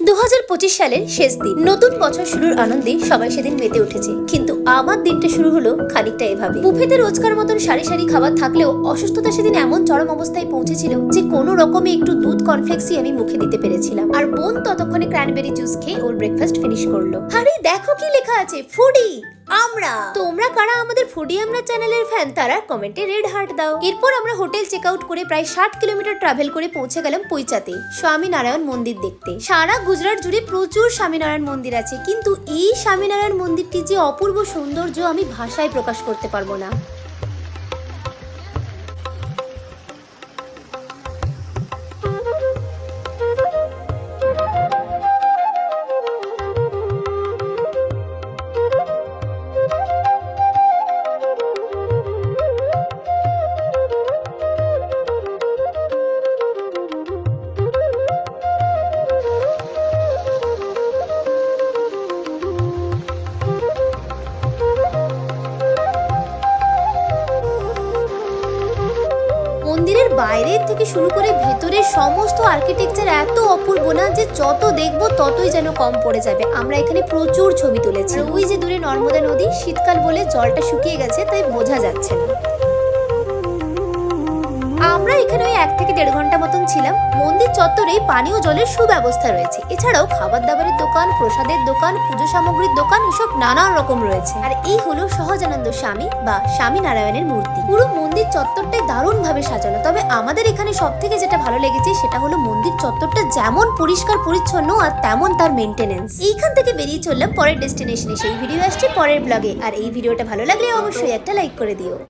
2025 সালের শেষ দিন, নতুন বছর শুরুর আনন্দে সবাই সেদিন মেতে উঠেছে। কিন্তু আমার দিনটা শুরু হলো খানিকটা এভাবে। বুফেতে রোজকার মতন সারি সারি খাবার থাকলেও অসুস্থতা সেদিন এমন চরম অবস্থায় পৌঁছেছিল যে কোনো রকমে একটু দুধ কর্নফ্লেক্সই আমি মুখে দিতে পেরেছিলাম। আর বোন ততক্ষণে ক্র্যানবেরি জুস খেয়ে ওর ব্রেকফাস্ট ফিনিশ করলো। আরে দেখো কি লেখা আছে, ফুডি আমরা। তোমরা কারা আমাদের ফুডি আমরা চ্যানেলের ফ্যান তারা কমেন্টে রেড হার্ট দাও। এরপর আমরা হোটেল চেক আউট করে প্রায় 60 কিলোমিটার ট্রাভেল করে পৌঁছে গেলাম পৈচাতে স্বামীনারায়ণ মন্দির দেখতে। সারা গুজরাট জুড়ে প্রচুর স্বামীনারায়ণ মন্দির আছে, কিন্তু এই স্বামীনারায়ণ মন্দিরটি যে অপূর্ব সৌন্দর্য আমি ভাষায় প্রকাশ করতে পারবো না। মন্দিরের বাইরের থেকে শুরু করে ভেতরের সমস্ত আর্কিটেকচার এত অপূর্ব না যে যত দেখবো ততই যেন কম পড়ে যাবে। আমরা এখানে প্রচুর ছবি তুলেছি। ওই যে দূরে নর্মদা নদী, শীতকাল বলে জলটা শুকিয়ে গেছে তাই বোঝা যাচ্ছে না। আমরা এখানে ওই 1 থেকে 1.5 ঘন্টা মতন ছিলাম। মন্দির চত্বরে পানীয় জলের সুব্যবস্থা রয়েছে, এছাড়াও খাবার দাবারের দোকান, প্রসাদের দোকান, পুজো সামগ্রীর দোকান, এসব নানান রকম রয়েছে। আর এই হলো সহজানন্দ স্বামী বা স্বামীনারায়ণের মূর্তি। পুরো মন্দির চত্বরটাই দারুণ ভাবে সাজানো। তবে আমাদের এখানে সব থেকে যেটা ভালো লেগেছে সেটা হলো মন্দির চত্বরটা যেমন পরিষ্কার পরিচ্ছন্ন আর তেমন তার মেনটেনেন্স। এইখান থেকে বেরিয়ে চললাম পরের ডেস্টিনেশনে। সেই ভিডিও আসছে পরের ব্লগে। আর এই ভিডিওটা ভালো লাগলে অবশ্যই একটা লাইক করে দিও।